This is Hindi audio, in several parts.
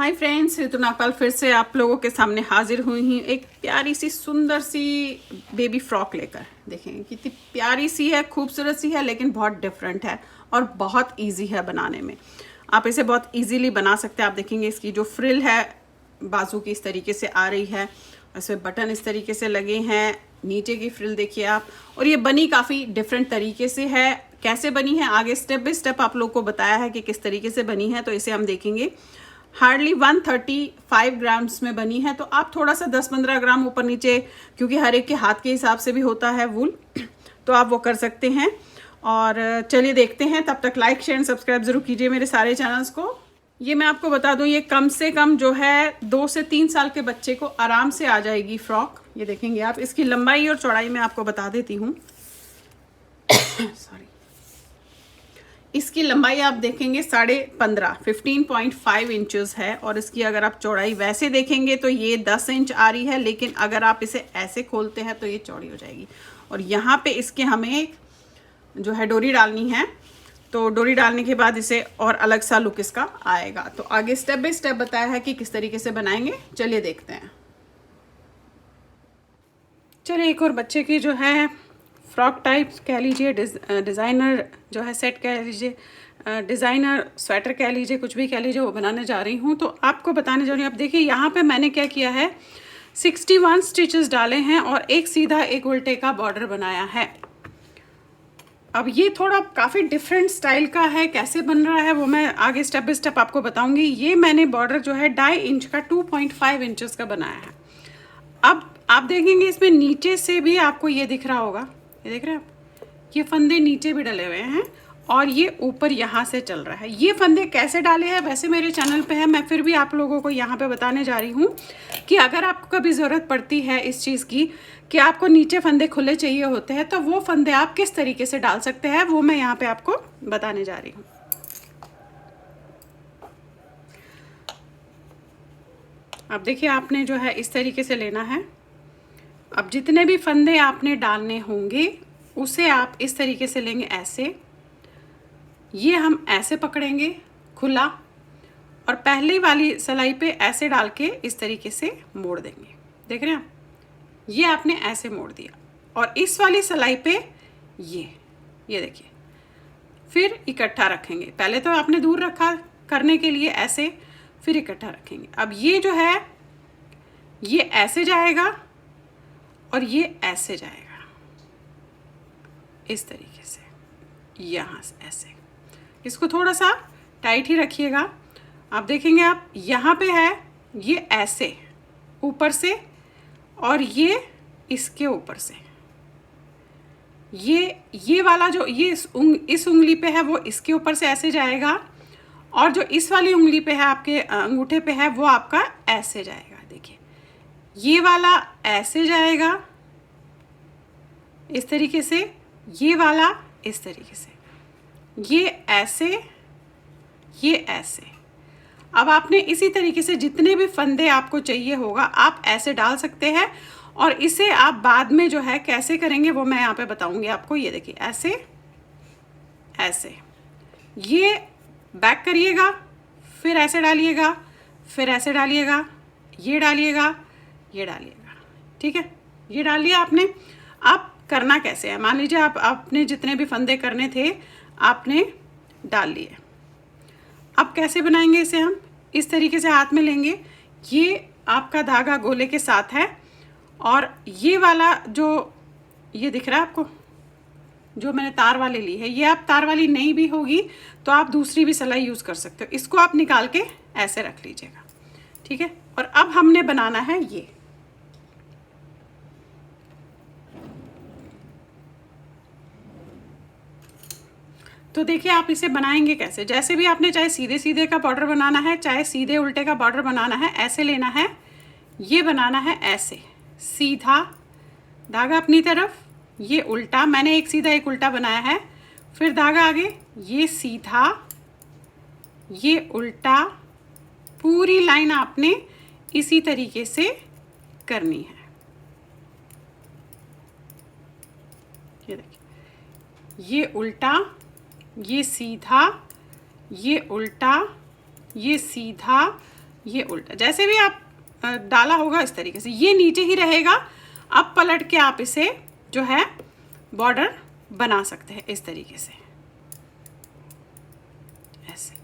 हाय फ्रेंड्स, ऋतु नागपाल फिर से आप लोगों के सामने हाजिर हुई हूँ एक प्यारी सी सुंदर सी बेबी फ्रॉक लेकर। देखें कितनी प्यारी सी है, खूबसूरत सी है, लेकिन बहुत डिफरेंट है और बहुत इजी है बनाने में। आप इसे बहुत इजीली बना सकते हैं। आप देखेंगे इसकी जो फ्रिल है बाजू की इस तरीके से आ रही है, इसमें बटन इस तरीके से लगे हैं। नीचे की फ्रिल देखिए आप, और ये बनी काफ़ी डिफरेंट तरीके से है। कैसे बनी है आगे स्टेप बाय स्टेप आप लोग को बताया है कि किस तरीके से बनी है, तो इसे हम देखेंगे। हार्डली 135 ग्राम्स में बनी है, तो आप थोड़ा सा 10-15 ग्राम ऊपर नीचे, क्योंकि हर एक के हाथ के हिसाब से भी होता है वूल, तो आप वो कर सकते हैं। और चलिए देखते हैं। तब तक लाइक शेयर एंड सब्सक्राइब जरूर कीजिए मेरे सारे चैनल्स को। ये मैं आपको बता दूं, ये कम से कम जो है 2 से 3 साल के बच्चे को आराम से आ जाएगी फ्रॉक। ये देखेंगे आप, इसकी लंबाई और चौड़ाई मैं आपको बता देती हूँ। सॉरी, इसकी लंबाई आप देखेंगे 15.5 इंचेस है, और इसकी अगर आप चौड़ाई वैसे देखेंगे तो ये 10 इंच आ रही है, लेकिन अगर आप इसे ऐसे खोलते हैं तो ये चौड़ी हो जाएगी। और यहाँ पे इसके हमें जो है डोरी डालनी है, तो डोरी डालने के बाद इसे और अलग सा लुक इसका आएगा। तो आगे स्टेप बाय स्टेप बताया है कि किस तरीके से बनाएंगे, चलिए देखते हैं। चलिए एक और बच्चे की जो है फ्रॉक टाइप कह लीजिए, डिज़ाइनर जो है सेट कह लीजिए, डिज़ाइनर स्वेटर कह लीजिए, कुछ भी कह लीजिए, वो बनाने जा रही हूँ। तो आपको बताने जा रही हूँ। अब देखिए यहाँ पे मैंने क्या किया है, 61 स्टिचेस डाले हैं और एक सीधा एक उल्टे का बॉर्डर बनाया है। अब ये थोड़ा काफ़ी डिफरेंट स्टाइल का है, कैसे बन रहा है वो मैं आगे स्टेप बाय स्टेप आपको बताऊंगी। ये मैंने बॉर्डर जो है 2.5 इंच का 2.5 इंचेस का बनाया है। अब आप देखेंगे इसमें नीचे से भी आपको ये दिख रहा होगा, ये देख रहे हैं आप, ये फंदे नीचे भी डले हुए हैं और ये ऊपर यहाँ से चल रहा है। ये फंदे कैसे डाले हैं वैसे मेरे चैनल पे है, मैं फिर भी आप लोगों को यहाँ पे बताने जा रही हूँ कि अगर आपको कभी ज़रूरत पड़ती है इस चीज़ की कि आपको नीचे फंदे खुले चाहिए होते हैं, तो वो फंदे आप किस तरीके से डाल सकते हैं वो मैं यहाँ पे आपको बताने जा रही हूँ। अब देखिए आपने जो है इस तरीके से लेना है। अब जितने भी फंदे आपने डालने होंगे उसे आप इस तरीके से लेंगे, ऐसे। ये हम ऐसे पकड़ेंगे खुला, और पहली वाली सिलाई पे ऐसे डाल के इस तरीके से मोड़ देंगे। देख रहे हैं आप, ये आपने ऐसे मोड़ दिया, और इस वाली सिलाई पे ये देखिए, फिर इकट्ठा रखेंगे। पहले तो आपने दूर रखा करने के लिए ऐसे, फिर इकट्ठा रखेंगे। अब ये जो है ये ऐसे जाएगा और ये ऐसे जाएगा इस तरीके से, यहाँ से ऐसे। इसको थोड़ा सा टाइट ही रखिएगा। आप देखेंगे आप यहाँ पे है ये ऐसे ऊपर से, और ये इसके ऊपर से, ये वाला जो ये इस उंगली पे है वो इसके ऊपर से ऐसे जाएगा, और जो इस वाली उंगली पे है आपके अंगूठे पे है वो आपका ऐसे जाएगा। देखिए ये वाला ऐसे जाएगा इस तरीके से, ये वाला इस तरीके से, ये ऐसे, ये ऐसे। अब आपने इसी तरीके से जितने भी फंदे आपको चाहिए होगा आप ऐसे डाल सकते हैं, और इसे आप बाद में जो है कैसे करेंगे वो मैं यहाँ पे बताऊंगी आपको। ये देखिए ऐसे ऐसे, ये बैक करिएगा, फिर ऐसे डालिएगा, फिर ऐसे डालिएगा, ये डालिएगा, ये डालिएगा। ठीक है, ये डाल लिया आपने। अब करना कैसे है, मान लीजिए आपने जितने भी फंदे करने थे आपने डाल लिए। अब कैसे बनाएंगे इसे, हम इस तरीके से हाथ में लेंगे, ये आपका धागा गोले के साथ है, और ये वाला जो ये दिख रहा है आपको, जो मैंने तार वाली ली है, ये आप तार वाली नहीं भी होगी तो आप दूसरी भी सिलाई यूज़ कर सकते हो। इसको आप निकाल के ऐसे रख लीजिएगा। ठीक है, और अब हमने बनाना है ये। तो देखिए आप इसे बनाएंगे कैसे, जैसे भी आपने चाहे सीधे सीधे का बॉर्डर बनाना है, चाहे सीधे उल्टे का बॉर्डर बनाना है, ऐसे लेना है, ये बनाना है ऐसे, सीधा धागा अपनी तरफ, ये उल्टा, मैंने एक सीधा एक उल्टा बनाया है, फिर धागा आगे, ये सीधा, ये उल्टा, पूरी लाइन आपने इसी तरीके से करनी है। ये देखिए, ये उल्टा, ये सीधा, ये उल्टा, ये सीधा, ये उल्टा, जैसे भी आप डाला होगा इस तरीके से, ये नीचे ही रहेगा। अब पलट के आप इसे जो है बॉर्डर बना सकते हैं इस तरीके से, ऐसे।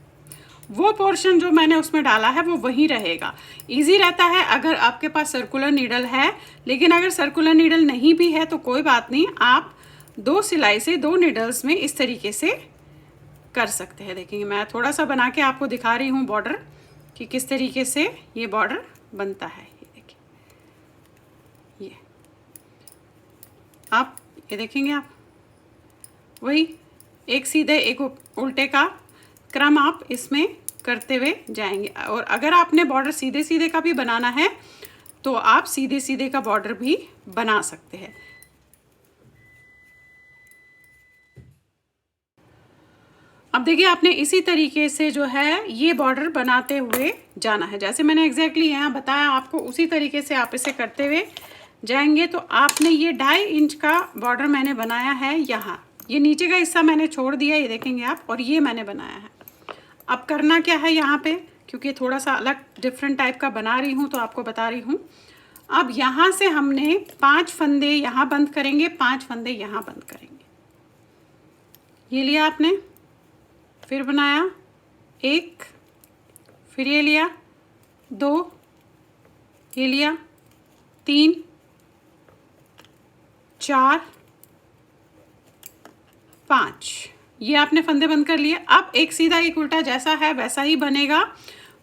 वो पोर्शन जो मैंने उसमें डाला है वो वहीं रहेगा। इजी रहता है अगर आपके पास सर्कुलर नीडल है, लेकिन अगर सर्कुलर नीडल नहीं भी है तो कोई बात नहीं, आप 2 सिलाई से 2 नीडल्स में इस तरीके से कर सकते हैं। देखेंगे मैं थोड़ा सा बना के आपको दिखा रही हूँ बॉर्डर कि किस तरीके से ये बॉर्डर बनता है। ये देखिए, ये आप ये देखेंगे, आप वही एक सीधे एक उल्टे का क्रम आप इसमें करते हुए जाएंगे। और अगर आपने बॉर्डर सीधे सीधे का भी बनाना है तो आप सीधे सीधे का बॉर्डर भी बना सकते हैं। अब देखिए, आपने इसी तरीके से जो है ये बॉर्डर बनाते हुए जाना है। जैसे मैंने एग्जैक्टली यहाँ बताया आपको, उसी तरीके से आप इसे करते हुए जाएंगे। तो आपने ये 2.5 इंच का बॉर्डर मैंने बनाया है यहाँ, ये नीचे का हिस्सा मैंने छोड़ दिया, ये देखेंगे आप, और ये मैंने बनाया है। अब करना क्या है यहाँ पे, क्योंकि थोड़ा सा अलग डिफरेंट टाइप का बना रही हूँ तो आपको बता रही हूँ। अब यहाँ से हमने 5 फंदे यहाँ बंद करेंगे, 5 फंदे यहाँ बंद करेंगे। ये लिया आपने, फिर बनाया 1, फिर ये लिया 2, ये लिया 3, 4, 5, ये आपने फंदे बंद कर लिए। अब एक सीधा एक उल्टा जैसा है वैसा ही बनेगा,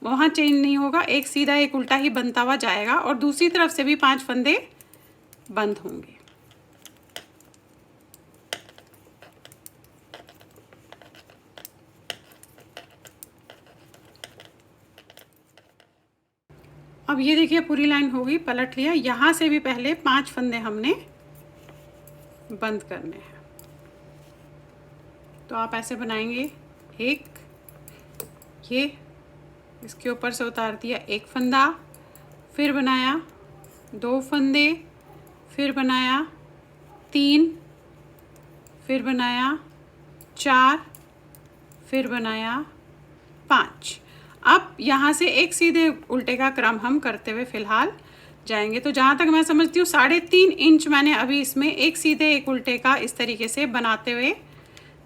वहाँ चेंज नहीं होगा, एक सीधा एक उल्टा ही बनता हुआ जाएगा। और दूसरी तरफ से भी 5 फंदे बंद होंगे। अब ये देखिए पूरी लाइन हो गई, पलट लिया। यहाँ से भी पहले 5 फंदे हमने बंद करने हैं। तो आप ऐसे बनाएंगे, 1, ये इसके ऊपर से उतार दिया 1 फंदा, फिर बनाया 2 फंदे, फिर बनाया 3, फिर बनाया 4, फिर बनाया 5। अब यहाँ से एक सीधे उल्टे का क्रम हम करते हुए फिलहाल जाएंगे। तो जहाँ तक मैं समझती हूँ 3.5 इंच मैंने अभी इसमें एक सीधे एक उल्टे का इस तरीके से बनाते हुए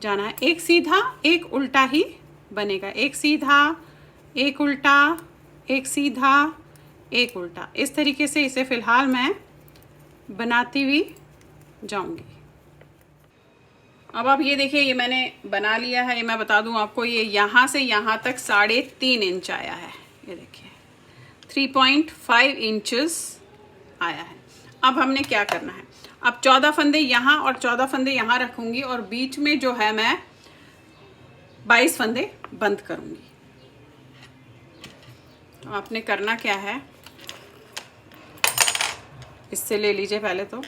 जाना है। एक सीधा एक उल्टा ही बनेगा, एक सीधा एक उल्टा, एक सीधा एक उल्टा, इस तरीके से इसे फिलहाल मैं बनाती हुई जाऊंगी। अब आप ये देखिए, ये मैंने बना लिया है। ये मैं बता दूं आपको, ये यहाँ से यहाँ तक 3.5 इंच आया है। ये देखिए 3.5 इंचेस आया है। अब हमने क्या करना है, अब 14 फंदे यहाँ और 14 फंदे यहाँ रखूंगी और बीच में जो है मैं 22 फंदे बंद करूंगी। तो आपने करना क्या है, इससे ले लीजिए पहले। तो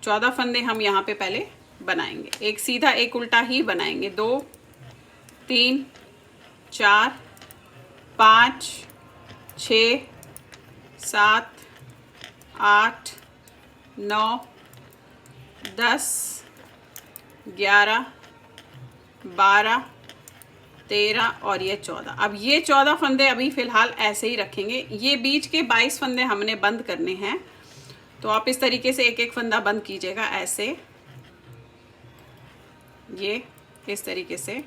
14 फंदे हम यहाँ पे पहले बनाएंगे, एक सीधा एक उल्टा ही बनाएंगे। 2, 3, 4, 5, 6, 7, 8, 9, 10, 11, 12, 13 और ये 14। अब ये 14 फंदे अभी फ़िलहाल ऐसे ही रखेंगे। ये बीच के 22 फंदे हमने बंद करने हैं। तो आप इस तरीके से एक एक फंदा बंद कीजिएगा, ऐसे, ये इस तरीके से।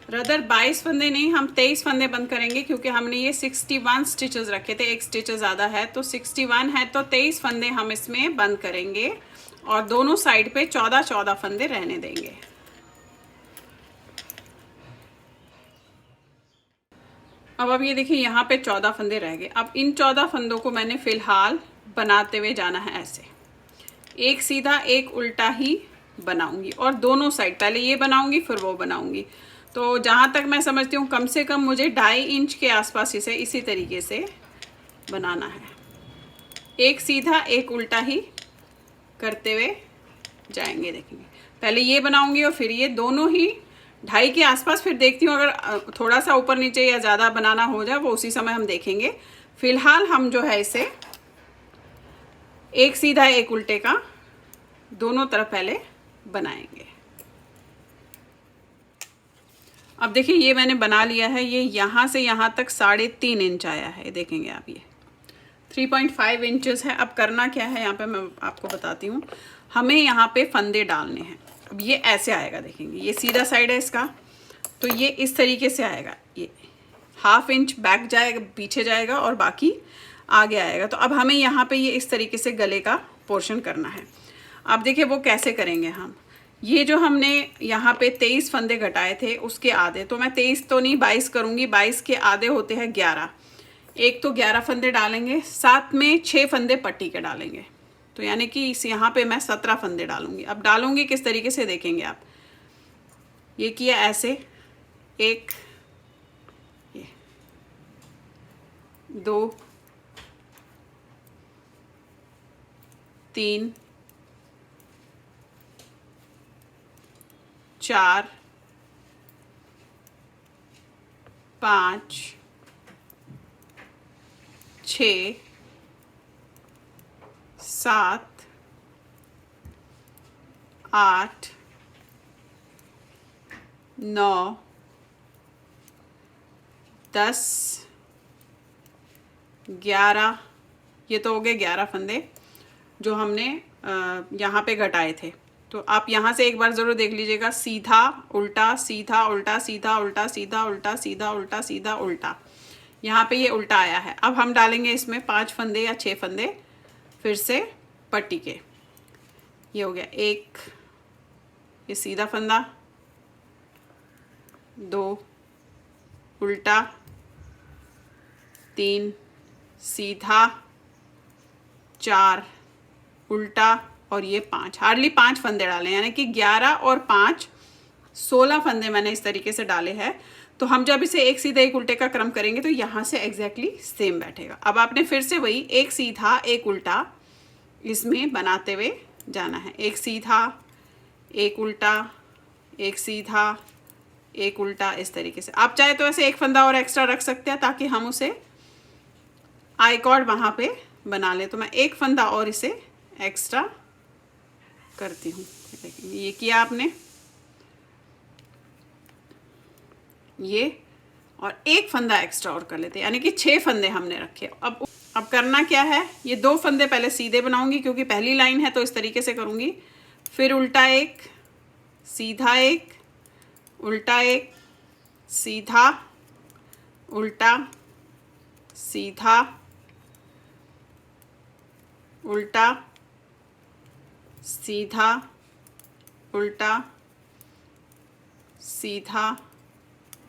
रदर 22 फंदे नहीं, हम 23 फंदे बंद करेंगे, क्योंकि हमने ये 61 स्टिचेस रखे थे, एक स्टिच ज़्यादा है। तो 61 है तो 23 फंदे हम इसमें बंद करेंगे और दोनों साइड पे 14-14 फंदे रहने देंगे। अब ये देखिए यहाँ पे 14 फंदे रह गए। अब इन 14 फंदों को मैंने फ़िलहाल बनाते हुए जाना है ऐसे, एक सीधा एक उल्टा ही बनाऊंगी और दोनों साइड, पहले ये बनाऊंगी फिर वो बनाऊंगी। तो जहाँ तक मैं समझती हूँ कम से कम मुझे 2.5 इंच के आसपास इसे इसी तरीके से बनाना है। एक सीधा एक उल्टा ही करते हुए जाएंगे। देखेंगे पहले ये बनाऊंगी और फिर ये, दोनों ही 2.5 के आसपास, फिर देखती हूँ अगर थोड़ा सा ऊपर नीचे या ज़्यादा बनाना हो जाए वो उसी समय हम देखेंगे। फिलहाल हम जो है इसे एक सीधा एक उल्टे का दोनों तरफ पहले बनाएंगे। अब देखिए ये मैंने बना लिया है, ये यहाँ से यहाँ तक 3.5 इंच आया है, देखेंगे आप, ये 3.5 इंचेस है। अब करना क्या है यहाँ पे मैं आपको बताती हूँ। हमें यहाँ पे फंदे डालने हैं। अब ये ऐसे आएगा, देखेंगे ये सीधा साइड है इसका, तो ये इस तरीके से आएगा, ये 1/2 इंच बैक जाएगा, पीछे जाएगा और बाकी आगे आएगा। तो अब हमें यहाँ पे ये इस तरीके से गले का पोर्शन करना है। अब देखिए वो कैसे करेंगे हम। ये जो हमने यहाँ पे 23 फंदे घटाए थे उसके आधे, तो मैं 23 तो नहीं 22 करूँगी, 22 के आधे होते हैं 11। एक तो 11 फंदे डालेंगे, साथ में 6 फंदे पट्टी के डालेंगे, तो यानी कि इस यहाँ पे मैं 17 फंदे डालूंगी। अब डालूंगी किस तरीके से देखेंगे आप। ये किया ऐसे, 1, 2, 3, 4, 5, 6, 7, 8, 9, 10, 11, ये तो हो गए 11 फंदे जो हमने यहाँ पे घटाए थे। तो आप यहाँ से एक बार ज़रूर देख लीजिएगा, सीधा उल्टा सीधा उल्टा सीधा उल्टा सीधा उल्टा सीधा उल्टा सीधा उल्टा, यहाँ पे ये उल्टा आया है। अब हम डालेंगे इसमें 5 फंदे या 6 फंदे फिर से पट्टी के। ये हो गया 1, ये सीधा फंदा, 2 उल्टा, 3 सीधा, 4 उल्टा और ये 5, हार्डली 5 फंदे डाले, यानी कि 11 और 5 16 फंदे मैंने इस तरीके से डाले हैं। तो हम जब इसे एक सीधा एक उल्टे का क्रम करेंगे तो यहाँ से एग्जैक्टली सेम बैठेगा। अब आपने फिर से वही एक सीधा एक उल्टा इसमें बनाते हुए जाना है। एक सीधा एक उल्टा, एक सीधा एक उल्टा, इस तरीके से। आप चाहे तो ऐसे एक फंदा और एक्स्ट्रा रख सकते हैं ताकि हम उसे आई कॉर्ड वहाँ पे बना लें। तो मैं एक फंदा और इसे एक्स्ट्रा करती हूँ। ये किया आपने, ये, और एक फंदा एक्स्ट्रा और कर लेते हैं, यानी कि 6 फंदे हमने रखे। अब करना क्या है, ये 2 फंदे पहले सीधे बनाऊंगी क्योंकि पहली लाइन है तो इस तरीके से करूंगी। फिर उल्टा एक, सीधा एक, उल्टा एक, सीधा, उल्टा, सीधा, उल्टा, सीधा, उल्टा, सीधा,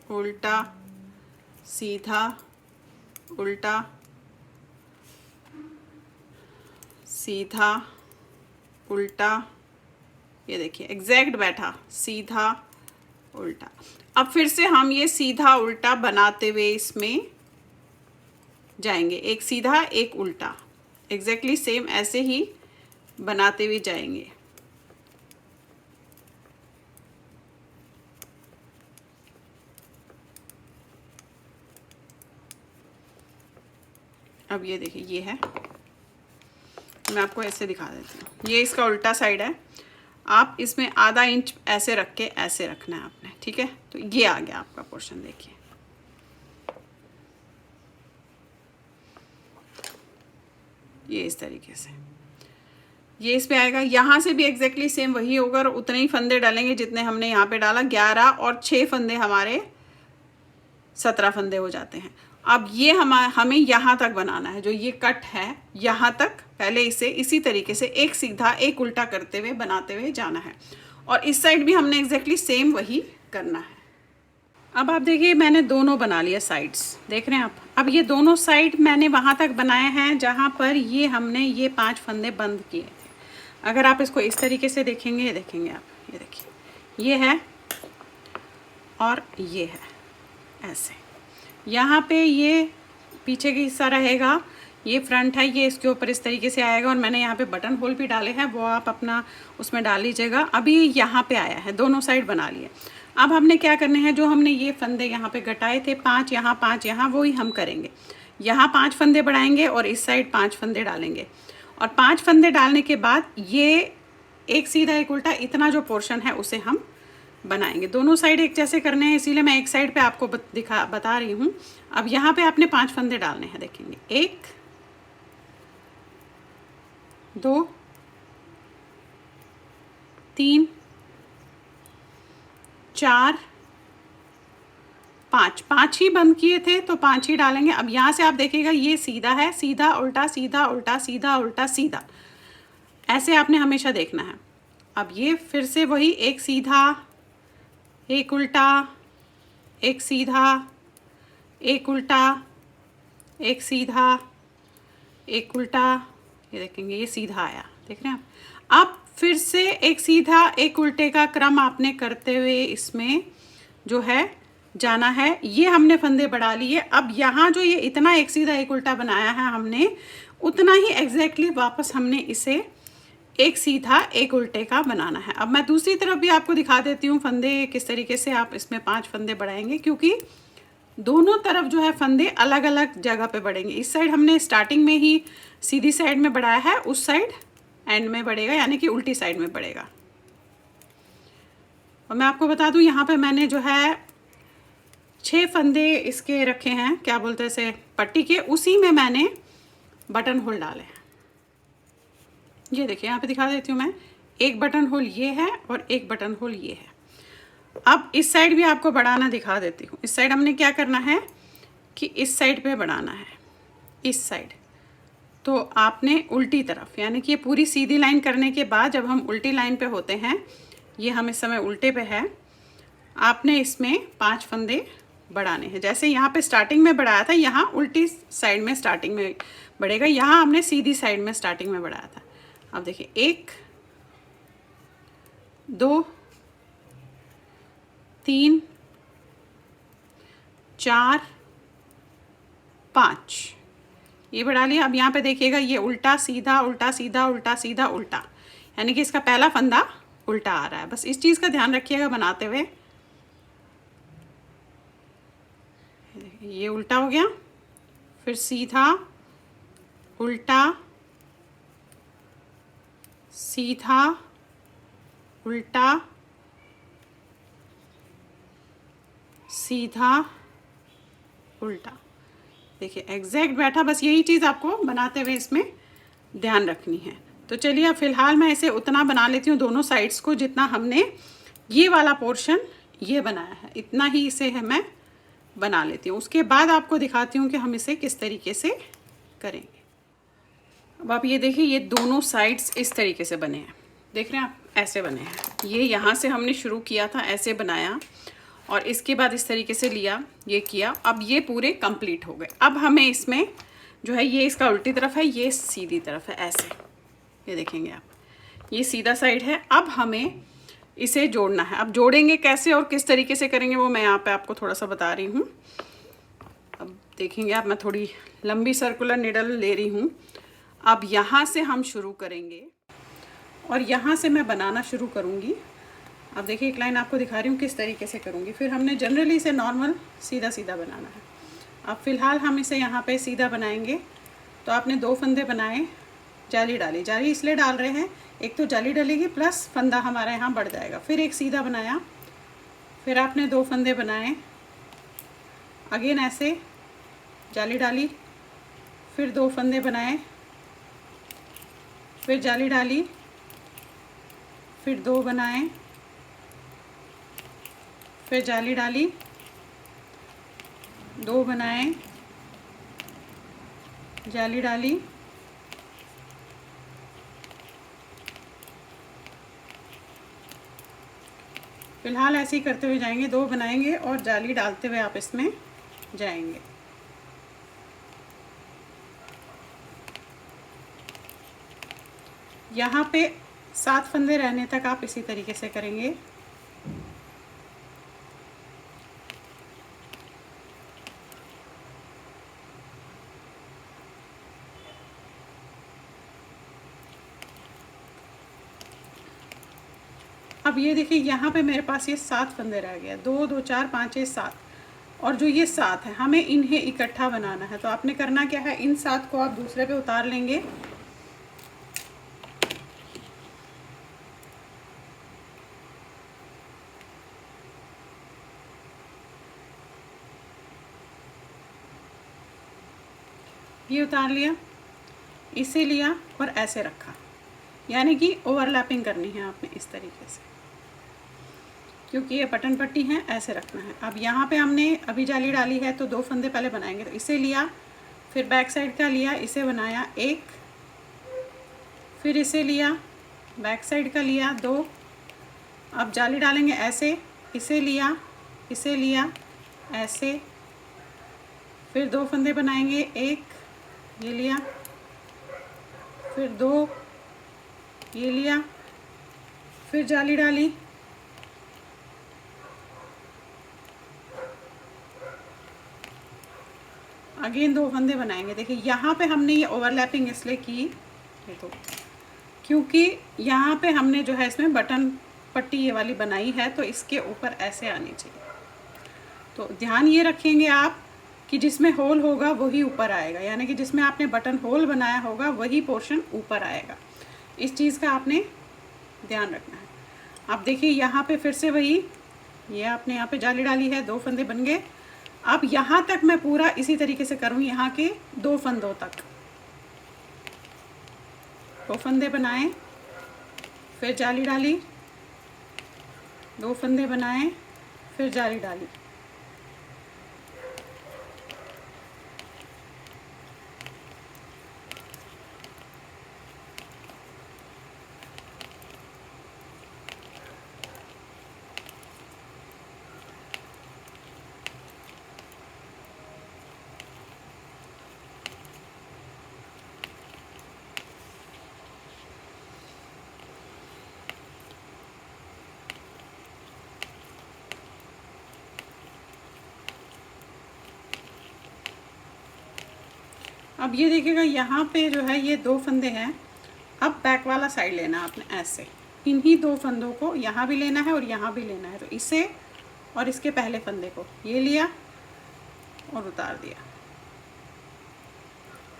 उल्टा, सीधा, उल्टा, सीधा, उल्टा, ये देखिए एग्जैक्ट बैठा, सीधा उल्टा। अब फिर से हम ये सीधा उल्टा बनाते हुए इसमें जाएंगे, एक सीधा एक उल्टा, एग्जैक्टली सेम ऐसे ही बनाते हुए जाएंगे। अब ये देखिए ये है, मैं आपको ऐसे दिखा देती हूँ। ये इसका उल्टा साइड है, आप इसमें आधा इंच ऐसे रख के ऐसे रखना है आपने, ठीक है। तो ये आ गया आपका पोर्शन, देखिए ये इस तरीके से ये इस पे आएगा। यहाँ से भी एग्जैक्टली सेम वही होगा और उतने ही फंदे डालेंगे जितने हमने यहाँ पे डाला। 11 और 6 फंदे हमारे 17 फंदे हो जाते हैं। अब ये हमें यहाँ तक बनाना है, जो ये कट है यहाँ तक पहले इसे इसी तरीके से एक सीधा एक उल्टा करते हुए बनाते हुए जाना है। और इस साइड भी हमने एग्जैक्टली सेम वही करना है। अब आप देखिए मैंने दोनों बना लिया साइड्स, देख रहे हैं आप। अब ये दोनों साइड मैंने वहाँ तक बनाए हैं जहाँ पर ये हमने ये 5 फंदे बंद किए थे। अगर आप इसको इस तरीके से देखेंगे, देखेंगे आप, ये देखिए ये है और ये है ऐसे। यहाँ पे ये पीछे का हिस्सा रहेगा, ये फ्रंट है, ये इसके ऊपर इस तरीके से आएगा। और मैंने यहाँ पे बटन होल भी डाले हैं, वो आप अपना उसमें डाल लीजिएगा। अभी यहाँ पे आया है, दोनों साइड बना लिए। अब हमने क्या करने हैं, जो हमने ये फंदे यहाँ पे घटाए थे, 5 यहाँ 5 यहाँ, वो ही हम करेंगे। यहाँ 5 फंदे बढ़ाएंगे और इस साइड 5 फंदे डालेंगे, और 5 फंदे डालने के बाद ये एक सीधा एक उल्टा इतना जो पोर्शन है उसे हम बनाएंगे। दोनों साइड एक जैसे करने हैं, इसीलिए मैं एक साइड पे आपको बता रही हूँ। अब यहाँ पे आपने 5 फंदे डालने हैं, देखेंगे 1 2 3 4 5, 5 ही बंद किए थे तो 5 ही डालेंगे। अब यहाँ से आप देखिएगा ये सीधा है, सीधा उल्टा सीधा उल्टा सीधा उल्टा सीधा, ऐसे आपने हमेशा देखना है। अब ये फिर से वही एक सीधा एक उल्टा एक सीधा एक उल्टा एक सीधा एक उल्टा, ये देखेंगे ये सीधा आया, देख रहे हैं आप। अब फिर से एक सीधा एक उल्टे का क्रम आपने करते हुए इसमें जो है जाना है। ये हमने फंदे बढ़ा लिए। अब यहाँ जो ये इतना एक सीधा एक उल्टा बनाया है हमने, उतना ही एग्जैक्टली वापस हमने इसे एक सीधा एक उल्टे का बनाना है। अब मैं दूसरी तरफ भी आपको दिखा देती हूँ फंदे किस तरीके से आप इसमें 5 फंदे बढ़ाएंगे, क्योंकि दोनों तरफ जो है फंदे अलग अलग जगह पे बढ़ेंगे। इस साइड हमने स्टार्टिंग में ही सीधी साइड में बढ़ाया है, उस साइड एंड में बढ़ेगा, यानी कि उल्टी साइड में बढ़ेगा। और मैं आपको बता दूं यहाँ पे मैंने जो है 6 फंदे इसके रखे हैं, क्या बोलते हैं इसे, पट्टी के, उसी में मैंने बटन होल डाले हैं। ये देखिए यहाँ पे दिखा देती हूँ मैं, एक बटन होल ये है और एक बटन होल ये है। अब इस साइड भी आपको बढ़ाना दिखा देती हूँ। इस साइड हमने क्या करना है कि इस साइड पे बढ़ाना है, इस साइड। तो आपने उल्टी तरफ, यानी कि ये पूरी सीधी लाइन करने के बाद जब हम उल्टी लाइन पे होते हैं, ये हम इस समय उल्टे पे है, आपने इसमें 5 फंदे बढ़ाने हैं। जैसे यहाँ पे स्टार्टिंग में बढ़ाया था, यहाँ उल्टी साइड में स्टार्टिंग में बढ़ेगा, यहाँ हमने सीधी साइड में स्टार्टिंग में बढ़ाया था। अब देखिए 1 2 3 4 5, ये बढ़ा लिया। अब यहाँ पे देखिएगा ये उल्टा सीधा उल्टा सीधा उल्टा सीधा उल्टा, यानी कि इसका पहला फंदा उल्टा आ रहा है। बस इस चीज़ का ध्यान रखिएगा बनाते हुए। ये उल्टा हो गया, फिर सीधा उल्टा सीधा उल्टा सीधा उल्टा, देखिए एग्जैक्ट बैठा। बस यही चीज़ आपको बनाते हुए इसमें ध्यान रखनी है। तो चलिए अब फिलहाल मैं इसे उतना बना लेती हूँ दोनों साइड्स को, जितना हमने ये वाला पोर्शन ये बनाया है, इतना ही इसे है मैं बना लेती हूँ। उसके बाद आपको दिखाती हूँ कि हम इसे किस तरीके से करेंगे। अब आप ये देखिए, ये दोनों साइड्स इस तरीके से बने हैं, देख रहे हैं आप, ऐसे बने हैं। ये यहाँ से हमने शुरू किया था, ऐसे बनाया, और इसके बाद इस तरीके से लिया, ये किया। अब ये पूरे कंप्लीट हो गए। अब हमें इसमें जो है, ये इसका उल्टी तरफ है, ये सीधी तरफ है, ऐसे ये देखेंगे आप, ये सीधा साइड है। अब हमें इसे जोड़ना है। अब जोड़ेंगे कैसे और किस तरीके से करेंगे वो मैं यहाँ पे आपको थोड़ा सा बता रही हूँ। अब देखेंगे आप, मैं थोड़ी लंबी सर्कुलर निडल ले रही हूँ। अब यहाँ से हम शुरू करेंगे और यहाँ से मैं बनाना शुरू करूँगी। अब देखिए एक लाइन आपको दिखा रही हूँ किस तरीके से करूँगी। फिर हमने जनरली इसे नॉर्मल सीधा सीधा बनाना है। अब फ़िलहाल हम इसे यहाँ पे सीधा बनाएंगे। तो आपने 2 फंदे बनाए, जाली डाली, जाली इसलिए डाल रहे हैं, एक तो जाली डलेगी प्लस फंदा हमारा यहाँ बढ़ जाएगा। फिर एक सीधा बनाया, फिर आपने 2 फंदे बनाए, अगेन ऐसे जाली डाली, फिर 2 फंदे बनाए, फिर जाली डाली, फिर 2 बनाए, फिर जाली डाली, 2 बनाए, जाली डाली, फिलहाल ऐसे ही करते हुए जाएंगे। 2 बनाएंगे और जाली डालते हुए आप इसमें जाएंगे। यहाँ पे 7 फंदे रहने तक आप इसी तरीके से करेंगे। अब ये देखिए यहाँ पे मेरे पास ये 7 फंदे रह गए, 2 2 4 5 6 7, और जो ये 7 है हमें इन्हें इकट्ठा बनाना है। तो आपने करना क्या है, इन 7 को आप दूसरे पे उतार लेंगे। ये उतार लिया, इसे लिया और ऐसे रखा, यानी कि ओवरलैपिंग करनी है आपने इस तरीके से, क्योंकि ये बटन पट्टी है, ऐसे रखना है। अब यहाँ पे हमने अभी जाली डाली है तो 2 फंदे पहले बनाएंगे। तो इसे लिया, फिर बैक साइड का लिया, इसे बनाया 1, फिर इसे लिया, बैक साइड का लिया 2। अब जाली डालेंगे ऐसे, इसे लिया, इसे लिया ऐसे, फिर 2 फंदे बनाएंगे, 1 ये लिया, फिर 2 ये लिया, फिर जाली डाली, अगेन 2 फंदे बनाएंगे। देखिए यहाँ पे हमने ये ओवरलैपिंग इसलिए की, ये तो क्योंकि यहाँ पे हमने जो है इसमें बटन पट्टी ये वाली बनाई है, तो इसके ऊपर ऐसे आनी चाहिए। तो ध्यान ये रखेंगे आप कि जिसमें होल होगा वही ऊपर आएगा, यानी कि जिसमें आपने बटन होल बनाया होगा वही पोर्शन ऊपर आएगा। इस चीज़ का आपने ध्यान रखना है। अब देखिए यहाँ पे फिर से वही, ये आपने यहाँ पे जाली डाली है, 2 फंदे बन गए। अब यहाँ तक मैं पूरा इसी तरीके से करूँ, यहाँ के 2 फंदों तक 2 फंदे बनाए, फिर जाली डाली, 2 फंदे बनाए, फिर जाली डाली। अब ये देखिएगा यहाँ पे जो है ये 2 फंदे हैं। अब बैक वाला साइड लेना है आपने ऐसे, इन्हीं 2 फंदों को यहाँ भी लेना है और यहाँ भी लेना है। तो इसे और इसके पहले फंदे को ये लिया और उतार दिया,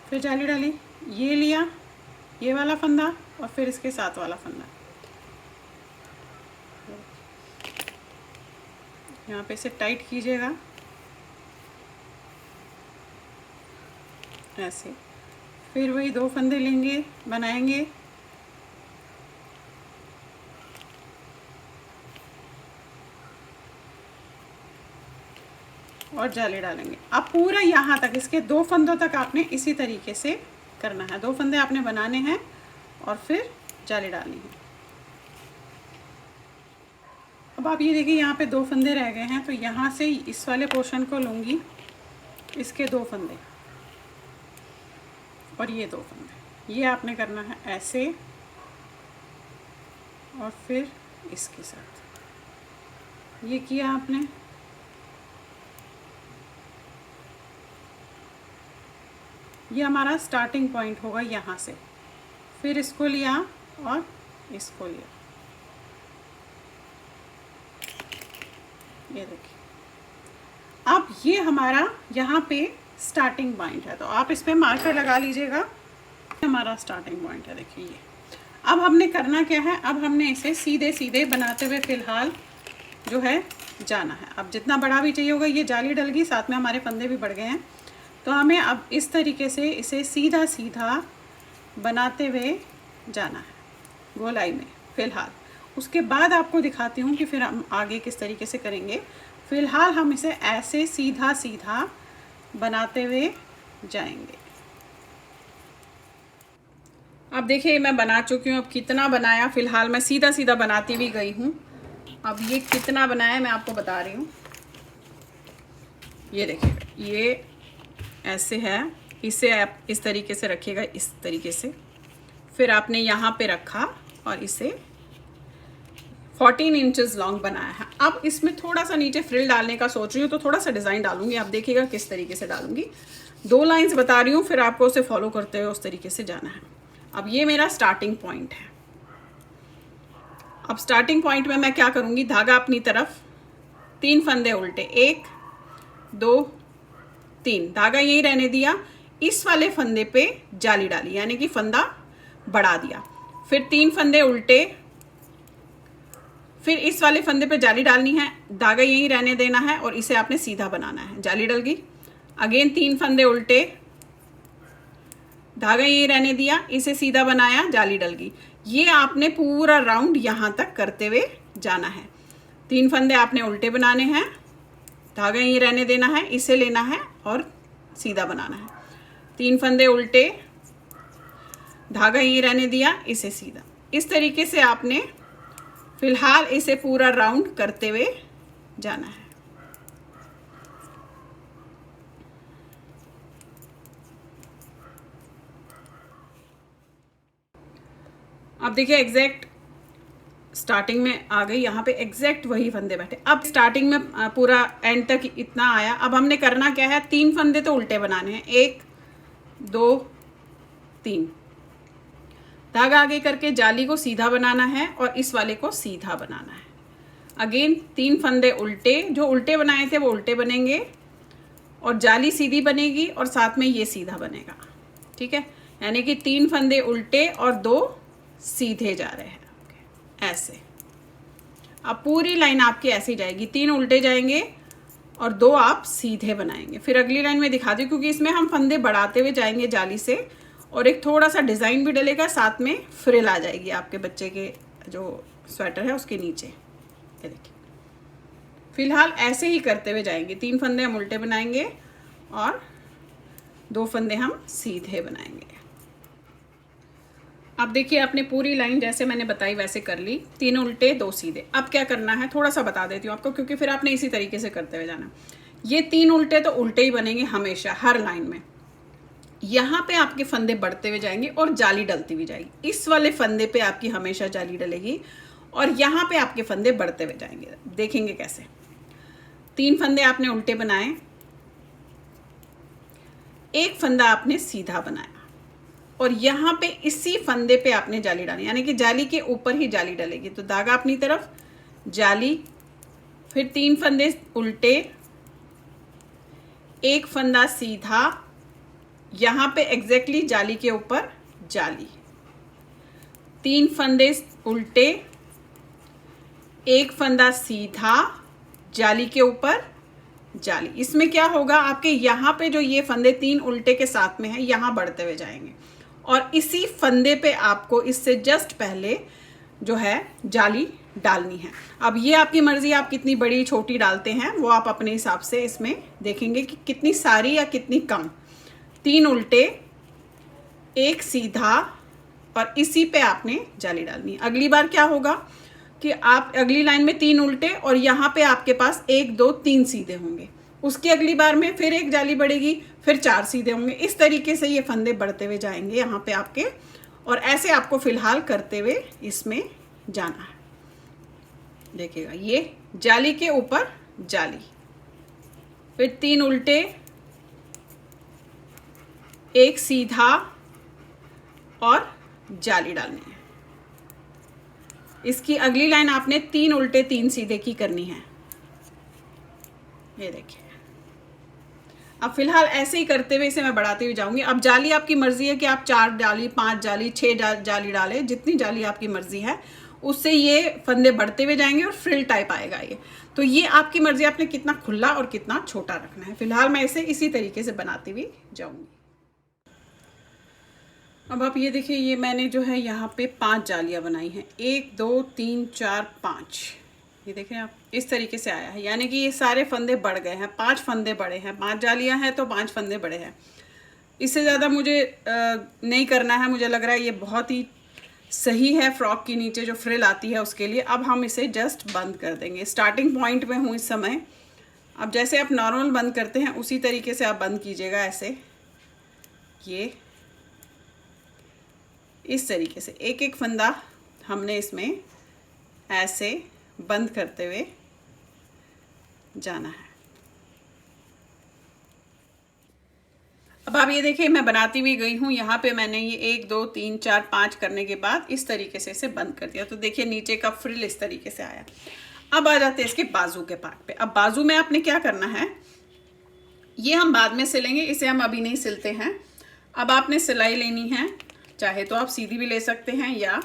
फिर जाली डाली, ये लिया ये वाला फंदा और फिर इसके साथ वाला फंदा, यहाँ पे इसे टाइट कीजिएगा ऐसे, फिर वही 2 फंदे लेंगे, बनाएंगे, और जाली डालेंगे। अब पूरा यहाँ तक, इसके 2 फंदों तक आपने इसी तरीके से करना है। 2 फंदे आपने बनाने हैं और फिर जाली डालनी है। अब आप ये देखिए यहाँ पे 2 फंदे रह गए हैं, तो यहाँ से इस वाले पोर्शन को लूँगी, इसके 2 फंदे और ये 2 फंदे, ये आपने करना है ऐसे और फिर इसके साथ ये किया आपने। ये हमारा स्टार्टिंग पॉइंट होगा यहाँ से, फिर इसको लिया और इसको लिया, ये देखिए। अब ये हमारा यहाँ पे स्टार्टिंग पॉइंट है, तो आप इस पे मार्कर लगा लीजिएगा, हमारा स्टार्टिंग पॉइंट है। देखिए ये अब हमने करना क्या है, अब हमने इसे सीधे सीधे बनाते हुए फ़िलहाल जो है जाना है। अब जितना बड़ा भी चाहिए होगा, ये जाली डल गई, साथ में हमारे फंदे भी बढ़ गए हैं, तो हमें अब इस तरीके से इसे सीधा सीधा बनाते हुए जाना है गोलाई में फ़िलहाल। उसके बाद आपको दिखाती हूँ कि फिर हम आगे किस तरीके से करेंगे। फ़िलहाल हम इसे ऐसे सीधा सीधा बनाते हुए जाएंगे। अब देखिए मैं बना चुकी हूँ। अब कितना बनाया, फ़िलहाल मैं सीधा सीधा बनाती हुई गई हूँ। अब ये कितना बनाया मैं आपको बता रही हूँ। ये देखिएगा, ये ऐसे है, इसे आप इस तरीके से रखिएगा, इस तरीके से। फिर आपने यहाँ पे रखा और इसे 14 इंचेस लॉन्ग बनाया है। अब इसमें थोड़ा सा नीचे फ्रिल डालने का सोच रही हूँ, तो थोड़ा सा डिज़ाइन डालूंगी। आप देखिएगा किस तरीके से डालूंगी। 2 लाइंस बता रही हूँ, फिर आपको उसे फॉलो करते हुए उस तरीके से जाना है। अब ये मेरा स्टार्टिंग पॉइंट है। अब स्टार्टिंग पॉइंट में मैं क्या करूँगी, धागा अपनी तरफ, 3 फंदे उल्टे, 1 2 3, धागा यहीं रहने दिया, इस वाले फंदे पे जाली डाली, यानी कि फंदा बढ़ा दिया, फिर 3 फंदे उल्टे, फिर इस वाले फंदे पे जाली डालनी है, धागा यहीं रहने देना है और इसे आपने सीधा बनाना है, जाली डल गई, अगेन 3 फंदे उल्टे, धागा यहीं रहने दिया, इसे सीधा बनाया, जाली डल गई। ये आपने पूरा राउंड यहाँ तक करते हुए जाना है। 3 फंदे आपने उल्टे बनाने हैं, धागा यहीं रहने देना है, इसे लेना है और सीधा बनाना है, 3 फंदे उल्टे, धागा यहीं रहने दिया, इसे सीधा। इस तरीके से आपने फिलहाल इसे पूरा राउंड करते हुए जाना है। अब देखिए एग्जैक्ट स्टार्टिंग में आ गई, यहाँ पे एग्जैक्ट वही फंदे बैठे। अब स्टार्टिंग में पूरा एंड तक इतना आया। अब हमने करना क्या है, 3 फंदे तो उल्टे बनाने हैं, 1 2 3, धागा आगे करके जाली को सीधा बनाना है और इस वाले को सीधा बनाना है। अगेन 3 फंदे उल्टे, जो उल्टे बनाए थे वो उल्टे बनेंगे और जाली सीधी बनेगी और साथ में ये सीधा बनेगा, ठीक है। यानी कि 3 फंदे उल्टे और 2 सीधे जा रहे हैं, ऐसे। अब पूरी लाइन आपकी ऐसे ही जाएगी, 3 उल्टे जाएंगे और 2 आप सीधे बनाएंगे। फिर अगली लाइन में दिखा दी, क्योंकि इसमें हम फंदे बढ़ाते हुए जाएंगे जाली से और एक थोड़ा सा डिज़ाइन भी डलेगा, साथ में फ्रिल आ जाएगी आपके बच्चे के जो स्वेटर है उसके नीचे। ये देखिए, फिलहाल ऐसे ही करते हुए जाएंगे, 3 फंदे हम उल्टे बनाएंगे और 2 फंदे हम सीधे बनाएंगे। अब देखिए आपने पूरी लाइन जैसे मैंने बताई वैसे कर ली, 3 उल्टे 2 सीधे। अब क्या करना है थोड़ा सा बता देती हूँ आपको, क्योंकि फिर आपने इसी तरीके से करते हुए जाना। ये 3 उल्टे तो उल्टे ही बनेंगे हमेशा हर लाइन में। यहाँ पे आपके फंदे बढ़ते हुए जाएंगे और जाली डलती हुई जाएगी। इस वाले फंदे पे आपकी हमेशा जाली डलेगी और यहाँ पे आपके फंदे बढ़ते हुए जाएंगे। देखेंगे कैसे, 3 फंदे आपने उल्टे बनाए, 1 फंदा आपने सीधा बनाया और यहाँ पे इसी फंदे पे आपने जाली डाली, यानी कि जाली के ऊपर ही जाली डलेगी। तो धागा अपनी तरफ, जाली, फिर 3 फंदे उल्टे, 1 फंदा सीधा, यहाँ पे एग्जैक्टली जाली के ऊपर जाली, 3 फंदे उल्टे, 1 फंदा सीधा, जाली के ऊपर जाली। इसमें क्या होगा, आपके यहाँ पे जो ये फंदे 3 उल्टे के साथ में है, यहाँ बढ़ते हुए जाएंगे और इसी फंदे पे आपको इससे जस्ट पहले जो है जाली डालनी है। अब ये आपकी मर्जी, आप कितनी बड़ी छोटी डालते हैं वो आप अपने हिसाब से इसमें देखेंगे कि कितनी सारी या कितनी कम। 3 उल्टे, 1 सीधा और इसी पे आपने जाली डालनी है। अगली बार क्या होगा कि आप अगली लाइन में 3 उल्टे और यहाँ पे आपके पास 1 2 3 सीधे होंगे। उसकी अगली बार में फिर 1 जाली बढ़ेगी, फिर 4 सीधे होंगे। इस तरीके से ये फंदे बढ़ते हुए जाएंगे यहाँ पे आपके, और ऐसे आपको फिलहाल करते हुए इसमें जाना है। देखिएगा, ये जाली के ऊपर जाली, फिर 3 उल्टे, 1 सीधा और जाली डालनी है। इसकी अगली लाइन आपने 3 उल्टे 3 सीधे की करनी है। ये देखिए, अब फिलहाल ऐसे ही करते हुए इसे मैं बढ़ाते हुए जाऊंगी। अब जाली आपकी मर्जी है कि आप 4 जाली, 5 जाली, 6 जाली डालें, जितनी जाली आपकी मर्जी है, उससे ये फंदे बढ़ते हुए जाएंगे और फ्रिल टाइप आएगा ये। तो ये आपकी मर्जी, आपने कितना खुला और कितना छोटा रखना है। फिलहाल मैं इसे इसी तरीके से बनाती हुई जाऊंगी। अब आप ये देखिए, ये मैंने जो है यहाँ पे 5 जालियाँ बनाई हैं, 1 2 3 4 5। ये देखें आप, इस तरीके से आया है, यानी कि ये सारे फंदे बढ़ गए हैं, 5 फंदे बढ़े हैं। 5 जालियाँ हैं तो 5 फंदे बढ़े हैं। इससे ज़्यादा मुझे नहीं करना है। मुझे लग रहा है ये बहुत ही सही है फ्रॉक के नीचे जो फ्रिल आती है उसके लिए। अब हम इसे जस्ट बंद कर देंगे। स्टार्टिंग पॉइंट में हूँ इस समय। अब जैसे आप नॉर्मल बंद करते हैं उसी तरीके से आप बंद कीजिएगा, ऐसे, ये इस तरीके से एक एक फंदा हमने इसमें ऐसे बंद करते हुए जाना है। अब आप ये देखिए मैं बनाती हुई गई हूँ। यहाँ पे मैंने ये 1 2 3 4 5 करने के बाद इस तरीके से इसे बंद कर दिया। तो देखिए नीचे का फ्रिल इस तरीके से आया। अब आ जाते हैं इसके बाजू के पार्ट पे। अब बाजू में आपने क्या करना है, ये हम बाद में सिलेंगे, इसे हम अभी नहीं सिलते हैं। अब आपने सिलाई लेनी है, चाहे तो आप सीधी भी ले सकते हैं या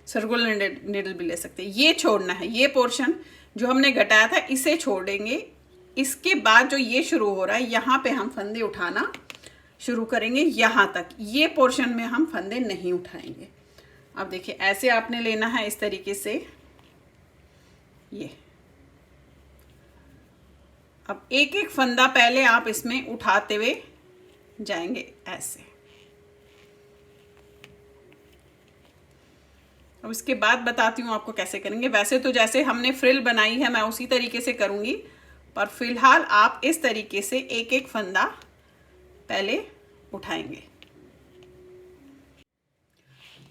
सर्कुलर निडल भी ले सकते हैं। ये छोड़ना है, ये पोर्शन जो हमने घटाया था इसे छोड़ेंगे। इसके बाद जो ये शुरू हो रहा है यहाँ पे हम फंदे उठाना शुरू करेंगे। यहाँ तक ये पोर्शन में हम फंदे नहीं उठाएंगे। अब देखिए ऐसे आपने लेना है इस तरीके से। ये अब एक एक फंदा पहले आप इसमें उठाते हुए जाएंगे ऐसे। अब इसके बाद बताती हूँ आपको कैसे करेंगे। वैसे तो जैसे हमने फ्रिल बनाई है मैं उसी तरीके से करूँगी, पर फिलहाल आप इस तरीके से एक एक फंदा पहले उठाएंगे।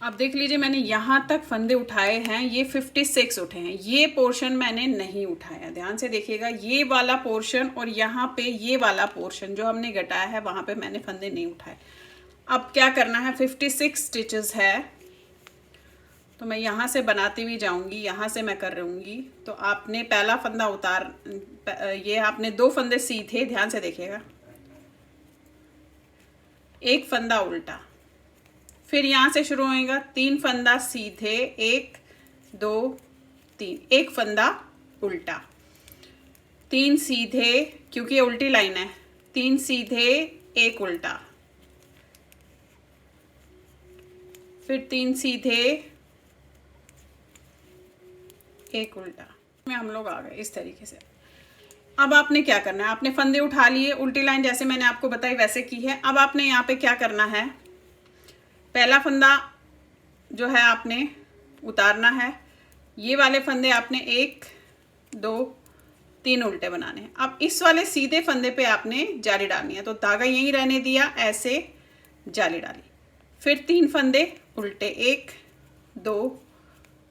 अब देख लीजिए मैंने यहाँ तक फंदे उठाए हैं, ये 56 उठे हैं। ये पोर्शन मैंने नहीं उठाया, ध्यान से देखिएगा। ये वाला पोर्शन और यहाँ पे ये वाला पोर्शन जो हमने घटाया है वहाँ पे मैंने फंदे नहीं उठाए। अब क्या करना है, 56 स्टिचेस है तो मैं यहाँ से बनाती हुई जाऊँगी। यहाँ से मैं कर रहूँगी। तो आपने पहला फंदा उतार, ये आपने 2 फंदे सीधे, ध्यान से देखिएगा, एक फंदा उल्टा, फिर यहाँ से शुरू होएगा 3 फंदा सीधे, 1 2 3, एक फंदा उल्टा, 3 सीधे, क्योंकि ये उल्टी लाइन है, 3 सीधे, 1 उल्टा, फिर 3 सीधे, 1 उल्टा में हम लोग आ गए इस तरीके से। अब आपने क्या करना है, आपने फंदे उठा लिए, उल्टी लाइन जैसे मैंने आपको बताई वैसे की है। अब आपने यहाँ पे क्या करना है, पहला फंदा जो है आपने उतारना है। ये वाले फंदे आपने 1 2 3 उल्टे बनाने हैं। अब इस वाले सीधे फंदे पे आपने जाली डालनी है। तो धागा यहीं रहने दिया, ऐसे जाली डाली, फिर 3 फंदे उल्टे, 1 2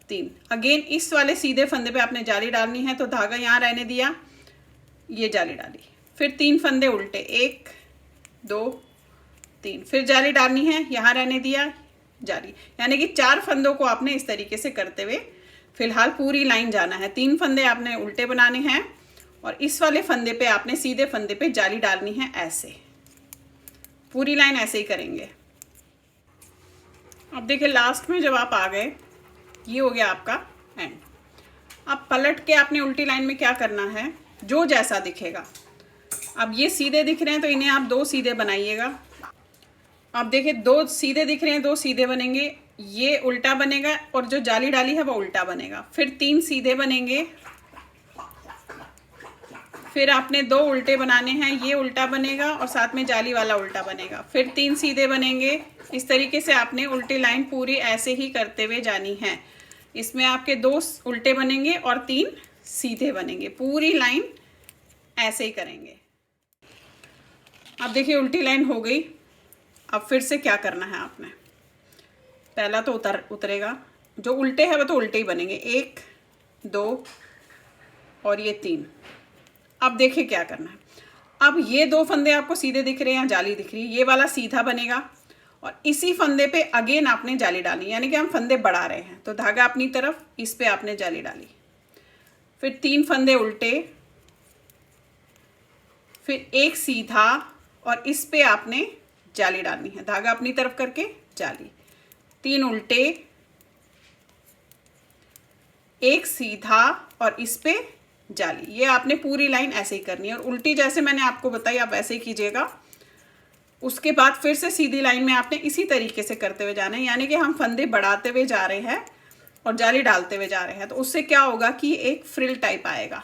3, अगेन इस वाले सीधे फंदे पे आपने जाली डालनी है। तो धागा यहाँ रहने दिया, ये जाली डाली, फिर 3 फंदे उल्टे, 1 2 3, फिर जाली डालनी है, यहाँ रहने दिया, जाली, यानी कि 4 फंदों को आपने इस तरीके से करते हुए फिलहाल पूरी लाइन जाना है। 3 फंदे आपने उल्टे बनाने हैं और इस वाले फंदे पे आपने सीधे फंदे पे जाली डालनी है, ऐसे पूरी लाइन ऐसे ही करेंगे। अब देखिए लास्ट में जब आप आ गए, ये हो गया आपका एंड। अब पलट के आपने उल्टी लाइन में क्या करना है, जो जैसा दिखेगा। अब ये सीधे दिख रहे हैं तो इन्हें आप 2 सीधे बनाइएगा। अब देखिए 2 सीधे दिख रहे हैं, 2 सीधे बनेंगे, ये उल्टा बनेगा और जो जाली डाली है वो उल्टा बनेगा। फिर 3 सीधे बनेंगे, फिर आपने 2 उल्टे बनाने हैं, ये उल्टा बनेगा और साथ में जाली वाला उल्टा बनेगा। फिर 3 सीधे बनेंगे। इस तरीके से आपने उल्टी लाइन पूरी ऐसे ही करते हुए जानी है। इसमें आपके 2 उल्टे बनेंगे और 3 सीधे बनेंगे, पूरी लाइन ऐसे ही करेंगे। अब देखिए उल्टी लाइन हो गई। अब फिर से क्या करना है आपने, पहला तो उतरेगा, जो उल्टे है वो तो उल्टे ही बनेंगे, 1 2 और ये 3। अब देखिए क्या करना है, अब ये 2 फंदे आपको सीधे दिख रहे हैं, जाली दिख रही है, ये वाला सीधा बनेगा और इसी फंदे पे अगेन आपने जाली डाली, यानी कि हम फंदे बढ़ा रहे हैं। तो धागा अपनी तरफ, इस पे आपने जाली डाली, फिर 3 फंदे उल्टे, फिर 1 सीधा और इस पे आपने जाली डालनी है, धागा अपनी तरफ करके जाली, 3 उल्टे, 1 सीधा और इस पे जाली। ये आपने पूरी लाइन ऐसे ही करनी है और उल्टी जैसे मैंने आपको बताई आप वैसे ही कीजिएगा। उसके बाद फिर से सीधी लाइन में आपने इसी तरीके से करते हुए जाना है, यानी कि हम फंदे बढ़ाते हुए जा रहे हैं और जाली डालते हुए जा रहे हैं। तो उससे क्या होगा कि एक फ्रिल टाइप आएगा।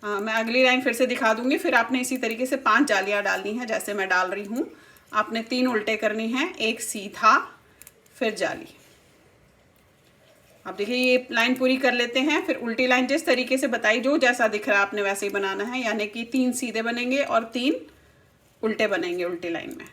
मैं अगली लाइन फिर से दिखा दूंगी। फिर आपने इसी तरीके से 5 जालियाँ डालनी है जैसे मैं डाल रही हूँ। आपने 3 उल्टे करनी है, 1 सीधा, फिर जाली। अब देखिए ये लाइन पूरी कर लेते हैं। फिर उल्टी लाइन जिस तरीके से बताई, जो जैसा दिख रहा है आपने वैसे ही बनाना है, यानी कि 3 सीधे बनेंगे और 3 उल्टे बनेंगे उल्टी लाइन में।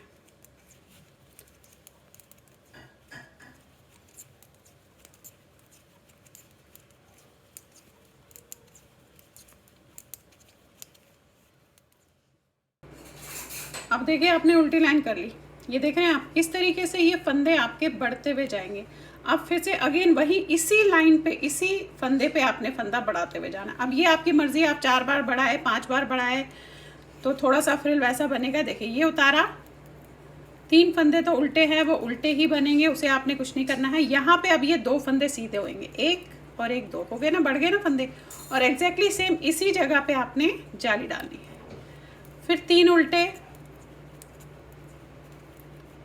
अब देखिए आपने उल्टी लाइन कर ली, ये देख रहे हैं आप, इस तरीके से ये फंदे आपके बढ़ते हुए जाएंगे। अब फिर से अगेन वही इसी लाइन पे, इसी फंदे पे आपने फंदा बढ़ाते हुए जाना। अब ये आपकी मर्जी है, आप 4 बार बढ़ाए, 5 बार बढ़ाए तो थोड़ा सा फ्रिल वैसा बनेगा। देखिए ये उतारा, 3 फंदे तो उल्टे हैं, वो उल्टे ही बनेंगे, उसे आपने कुछ नहीं करना है। यहाँ पे अब ये 2 फंदे सीधे होंगे, 1 और 1 2 हो गए ना, बढ़ गए ना फंदे। और एग्जैक्टली सेम इसी जगह पे आपने जाली डालनी है। फिर 3 उल्टे,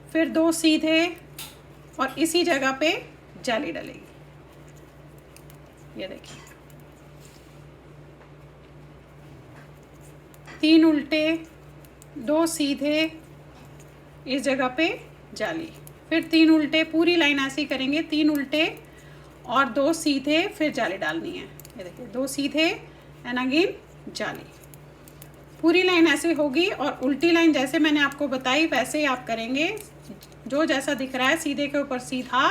फिर 2 सीधे और इसी जगह पे जाली डलेगी। ये देखिए 3 उल्टे, 2 सीधे, इस जगह पे जाली, फिर 3 उल्टे, पूरी लाइन ऐसे ही करेंगे, 3 उल्टे और 2 सीधे, फिर जाली डालनी है। ये देखिए 2 सीधे एंड अगेन जाली, पूरी लाइन ऐसे होगी। और उल्टी लाइन जैसे मैंने आपको बताई वैसे ही आप करेंगे, जो जैसा दिख रहा है, सीधे के ऊपर सीधा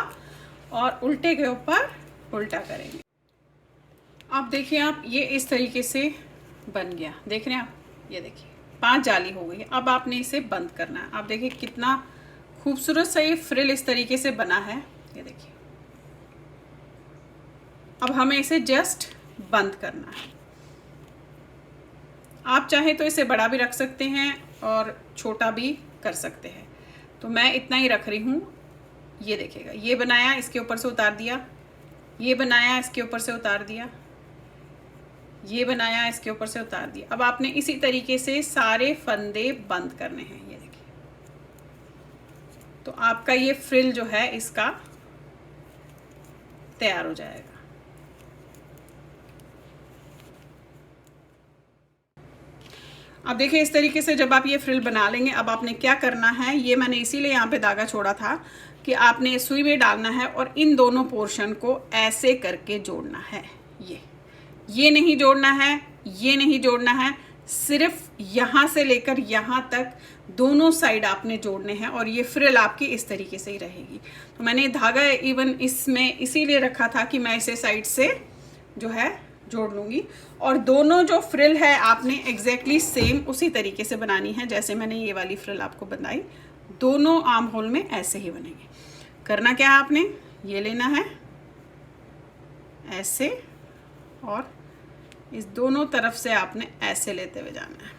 और उल्टे के ऊपर उल्टा करेंगे। अब देखिए आप, ये इस तरीके से बन गया, देख रहे हैं आप, ये देखिए 5 जाली हो गई। अब आपने इसे बंद करना है। आप देखिए कितना खूबसूरत सा ये फ्रिल इस तरीके से बना है, ये देखिए। अब हमें इसे जस्ट बंद करना है। आप चाहे तो इसे बड़ा भी रख सकते हैं और छोटा भी कर सकते हैं, तो मैं इतना ही रख रही हूँ। ये देखिएगा, ये बनाया, इसके ऊपर से उतार दिया, ये बनाया, इसके ऊपर से उतार दिया, ये बनाया, इसके ऊपर से उतार दिया। अब आपने इसी तरीके से सारे फंदे बंद करने हैं, ये देखिए। तो आपका ये फ्रिल जो है इसका तैयार हो जाएगा। अब देखिए इस तरीके से जब आप ये फ्रिल बना लेंगे, अब आपने क्या करना है, ये मैंने इसीलिए यहाँ पे धागा छोड़ा था कि आपने सुई में डालना है और इन दोनों पोर्शन को ऐसे करके जोड़ना है। ये नहीं जोड़ना है, ये नहीं जोड़ना है, सिर्फ यहाँ से लेकर यहाँ तक दोनों साइड आपने जोड़ने हैं और ये फ्रिल आपकी इस तरीके से ही रहेगी। तो मैंने धागा इवन इसमें इसीलिए रखा था कि मैं इसे साइड से जो है जोड़ लूँगी। और दोनों जो फ्रिल है आपने एग्जैक्टली सेम उसी तरीके से बनानी है जैसे मैंने ये वाली फ्रिल आपको बनाई। दोनों आर्म होल में ऐसे ही बनेंगे। करना क्या है, आपने ये लेना है ऐसे और इस दोनों तरफ से आपने ऐसे लेते हुए जाना है।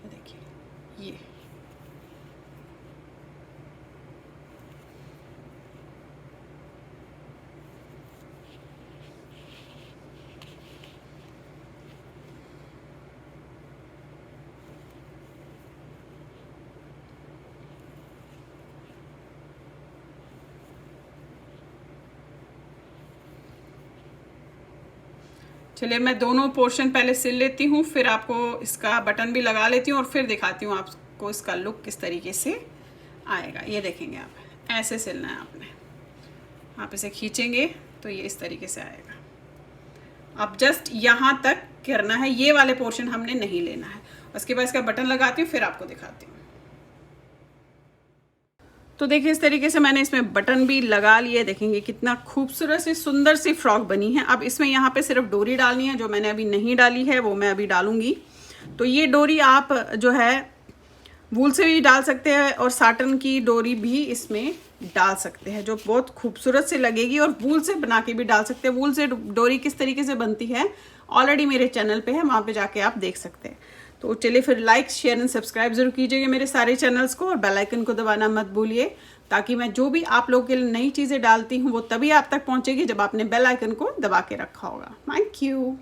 देखिए ये चलिए मैं दोनों पोर्शन पहले सिल लेती हूँ, फिर आपको इसका बटन भी लगा लेती हूँ और फिर दिखाती हूँ आपको इसका लुक किस तरीके से आएगा। ये देखेंगे आप, ऐसे सिलना है आपने, आप इसे खींचेंगे तो ये इस तरीके से आएगा। अब जस्ट यहाँ तक करना है, ये वाले पोर्शन हमने नहीं लेना है। उसके बाद इसका बटन लगाती हूँ फिर आपको दिखाती हूँ। तो देखिए इस तरीके से मैंने इसमें बटन भी लगा लिए। देखेंगे कितना खूबसूरत सी सुंदर सी फ्रॉक बनी है। अब इसमें यहाँ पे सिर्फ डोरी डालनी है, जो मैंने अभी नहीं डाली है वो मैं अभी डालूंगी। तो ये डोरी आप जो है वूल से भी डाल सकते हैं और साटन की डोरी भी इसमें डाल सकते हैं, जो बहुत खूबसूरत से लगेगी। और वूल से बना के भी डाल सकते हैं। वूल से डोरी किस तरीके से बनती है ऑलरेडी मेरे चैनल पे है, वहाँ पे जाके आप देख सकते हैं। तो चलिए फिर लाइक शेयर एंड सब्सक्राइब जरूर कीजिएगा मेरे सारे चैनल्स को और बेल आइकन को दबाना मत भूलिए, ताकि मैं जो भी आप लोगों के लिए नई चीज़ें डालती हूँ वो तभी आप तक पहुँचेगी जब आपने बेल आइकन को दबा के रखा होगा। Thank you.